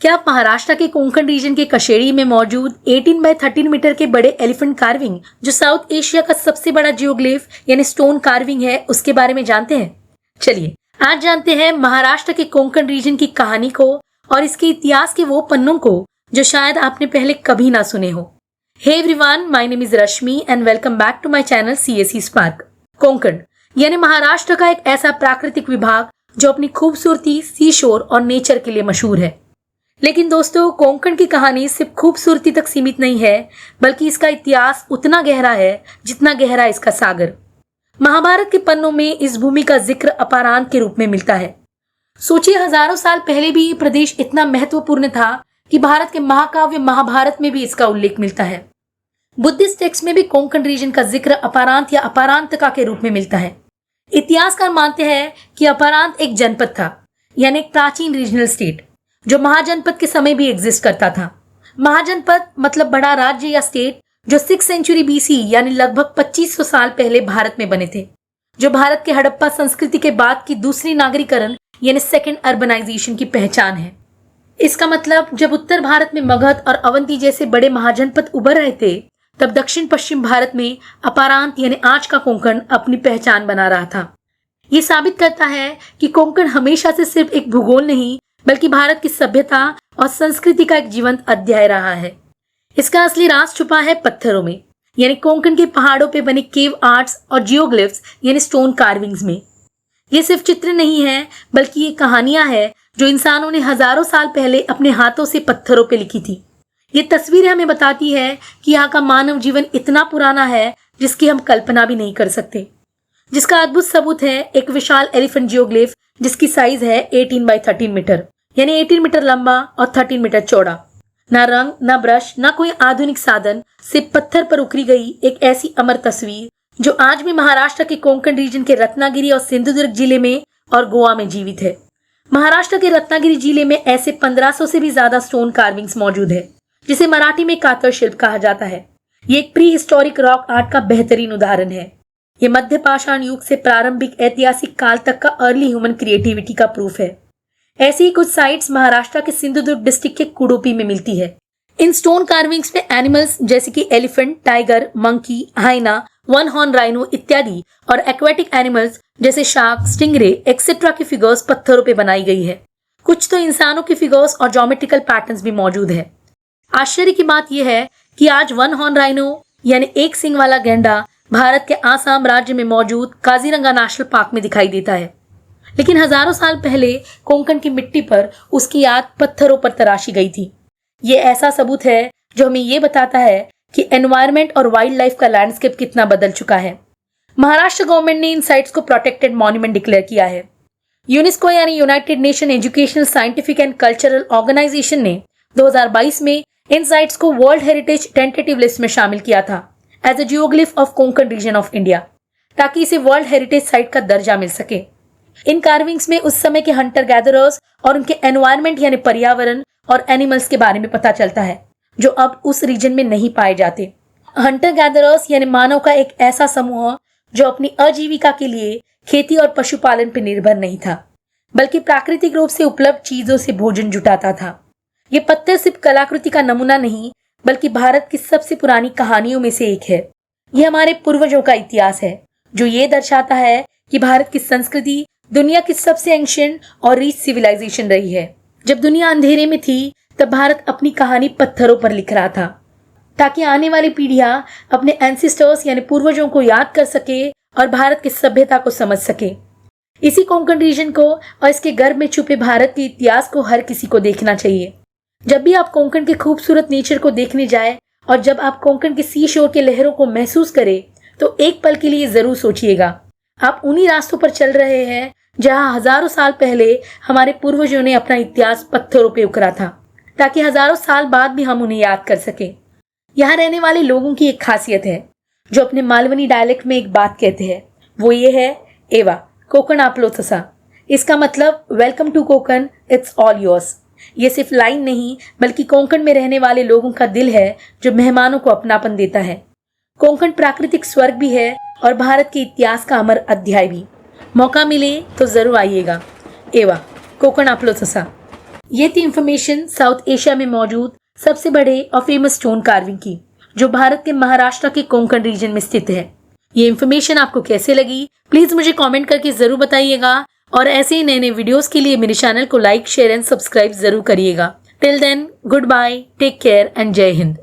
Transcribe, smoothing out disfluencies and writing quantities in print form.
क्या आप महाराष्ट्र के कोंकण रीजन के कशेड़ी में मौजूद 18 बाय 13 मीटर के बड़े एलिफेंट कार्विंग, जो साउथ एशिया का सबसे बड़ा जियोग्लिफ यानी स्टोन कार्विंग है, उसके बारे में जानते हैं? चलिए आज जानते हैं महाराष्ट्र के कोंकण रीजन की कहानी को और इसके इतिहास के वो पन्नों को जो शायद आपने पहले कभी ना सुने हो। Hey everyone, my name is Rashmi and welcome back to my channel CSE spark. Konkan यानी महाराष्ट्र का एक ऐसा प्राकृतिक विभाग जो अपनी खूबसूरती, सी शोर और नेचर के लिए मशहूर है। लेकिन दोस्तों, कोंकण की कहानी सिर्फ खूबसूरती तक सीमित नहीं है, बल्कि इसका इतिहास उतना गहरा है जितना गहरा इसका सागर। महाभारत के पन्नों में इस भूमि का जिक्र अपारांत के रूप में मिलता है। सोचिए, हजारों साल पहले भी ये प्रदेश इतना महत्वपूर्ण था कि भारत के महाकाव्य महाभारत में भी इसका उल्लेख मिलता है। बुद्धिस्ट टेक्स्ट में भी कोंकण रीजन का जिक्र अपारांत या अपारांतका के रूप में मिलता है। इतिहासकार मानते हैं कि अपारांत एक जनपद था, यानी एक प्राचीन रीजनल स्टेट जो महाजनपद के समय भी एग्जिस्ट करता था। महाजनपद मतलब बड़ा राज्य या स्टेट जो 6th सेंचुरी BC यानी लगभग 2500 साल पहले भारत में बने थे, जो भारत के हड़प्पा संस्कृति के बाद की दूसरी नागरीकरण यानी सेकेंड अर्बनाइजेशन की पहचान है। इसका मतलब जब उत्तर भारत में मगध और अवंती जैसे बड़े महाजनपद उभर रहे थे, तब दक्षिण पश्चिम भारत में अपारांत यानी आज का कोंकण अपनी पहचान बना रहा था। ये साबित करता है कि कोंकण हमेशा से सिर्फ एक भूगोल नहीं, बल्कि भारत की सभ्यता और संस्कृति का एक जीवंत अध्याय रहा है। इसका असली राज छुपा है पत्थरों में, यानी कोंकण के पहाड़ों पे बने केव आर्ट्स और जियोग्लिफ्स यानी स्टोन कार्विंग्स में। ये सिर्फ चित्र नहीं है, बल्कि ये कहानियां हैं जो इंसानों ने हजारों साल पहले अपने हाथों से पत्थरों पे लिखी थी। ये तस्वीरें हमें बताती है कि यहाँ का मानव जीवन इतना पुराना है जिसकी हम कल्पना भी नहीं कर सकते। जिसका अद्भुत सबूत है एक विशाल एलिफेंट जियोग्लिफ जिसकी साइज है 18 बाय 13 मीटर, यानी 18 मीटर लंबा और 13 मीटर चौड़ा। ना रंग, ना ब्रश, ना कोई आधुनिक साधन, सिर्फ पत्थर पर उकरी गई एक ऐसी अमर तस्वीर जो आज भी महाराष्ट्र के कोंकण रीजन के रत्नागिरी और सिंधुदुर्ग जिले में और गोवा में जीवित है। महाराष्ट्र के रत्नागिरी जिले में ऐसे 1500 से भी ज्यादा स्टोन कार्विंग्स मौजूद है, जिसे मराठी में कातर शिल्प कहा जाता है। ये एक प्री हिस्टोरिक रॉक आर्ट का बेहतरीन उदाहरण है। ये मध्य पाषाण युग से प्रारंभिक ऐतिहासिक काल तक का अर्ली ह्यूमन क्रिएटिविटी का प्रूफ है। ऐसी ही कुछ साइट्स महाराष्ट्र के सिंधुदुर्ग डिस्ट्रिक्ट के कुडुपी में मिलती है। इन स्टोन कार्विंग्स में एनिमल्स जैसे कि elephant, tiger, monkey, hyena, one horn rhino इत्यादि और एक्वेटिक एनिमल्स जैसे शार्क, स्टिंगरे एक्सेट्रा की फिगर्स पत्थरों पे बनाई गई है। कुछ तो इंसानों की फिगर्स और ज्योमेट्रिकल पैटर्न्स भी मौजूद है। आश्चर्य की बात यह है कि आज वन हॉर्न राइनो यानी एक सिंग वाला गैंडा भारत के आसाम राज्य में मौजूद काजीरंगा नेशनल पार्क में दिखाई देता है। लेकिन हजारों साल पहले कोंकण की मिट्टी पर उसकी याद पत्थरों पर तराशी गई थी। ये ऐसा सबूत है जो हमें ये बताता है कि एनवायरनमेंट और वाइल्ड लाइफ का लैंडस्केप कितना बदल चुका है। महाराष्ट्र गवर्नमेंट ने इन साइट्स को प्रोटेक्टेड मॉन्यूमेंट डिक्लेयर किया है। यूनेस्को यानी United Nation Educational, Scientific and Cultural Organization ने 2022 में इन साइट्स को वर्ल्ड हेरिटेज टेंटेटिव लिस्ट में शामिल किया था as a geoglyph of Konkan region of India, ताकि इसे वर्ल्ड हेरिटेज साइट का दर्जा मिल सके। इन कार्विंग्स में उस समय के हंटर गैदरर्स और उनके एनवायरनमेंट यानी पर्यावरण और एनिमल्स के बारे में पता चलता है जो अब उस रीजन में नहीं पाए जाते। हंटर गैदरर्स यानी मानव का एक ऐसा समूह जो अपनी आजीविका के लिए खेती और पशुपालन पर निर्भर नहीं था, बल्कि प्राकृतिक रूप से उपलब्ध चीजों से भोजन जुटाता था। ये पत्थर सिर्फ कलाकृति का नमूना नहीं, बल्कि भारत की सबसे पुरानी कहानियों में से एक है। यह हमारे पूर्वजों का इतिहास है जो ये दर्शाता है कि भारत की संस्कृति दुनिया की सबसे एंशिएंट और रिच सिविलाइजेशन रही है। जब दुनिया अंधेरे में थी, तब भारत अपनी कहानी पत्थरों पर लिख रहा था, ताकि आने वाली पीढ़ियां अपने एंसेस्टर्स यानी पूर्वजों को याद कर सके और भारत की सभ्यता को समझ सके। इसी कोंकण रीजन को और इसके गर्भ में छुपे भारत के इतिहास को हर किसी को देखना चाहिए। जब भी आप कोंकण के खूबसूरत नेचर को देखने जाए और जब आप कोंकण के सी शोर के लहरों को महसूस करें, तो एक पल के लिए जरूर सोचिएगा आप उन्हीं रास्तों पर चल रहे हैं जहां हजारों साल पहले हमारे पूर्वजों ने अपना इतिहास पत्थरों पे उकरा था, ताकि हजारों साल बाद भी हम उन्हें याद कर सके। यहाँ रहने वाले लोगों की एक खासियत है जो अपने मालवनी डायलेक्ट में एक बात कहते हैं, वो ये है एवा कोकण आपलो तसा। इसका मतलब welcome to Konkan, it's all yours. ये सिर्फ लाइन नहीं, बल्कि कोंकण में रहने वाले लोगों का दिल है जो मेहमानों को अपनापन देता है। कोंकण प्राकृतिक स्वर्ग भी है और भारत के इतिहास का अमर अध्याय भी। मौका मिले तो जरूर आइएगा। एवा कोकण आपलो तसा। ये थी इंफॉर्मेशन साउथ एशिया में मौजूद सबसे बड़े और फेमस स्टोन कार्विंग की, जो भारत के महाराष्ट्र के कोंकण रीजन में स्थित है। ये इन्फॉर्मेशन आपको कैसे लगी प्लीज मुझे कमेंट करके जरूर बताइएगा, और ऐसे ही नए नए वीडियोस के लिए मेरे चैनल को लाइक, शेयर एंड सब्सक्राइब जरूर करिएगा। Till then, goodbye, take care and जय हिंद।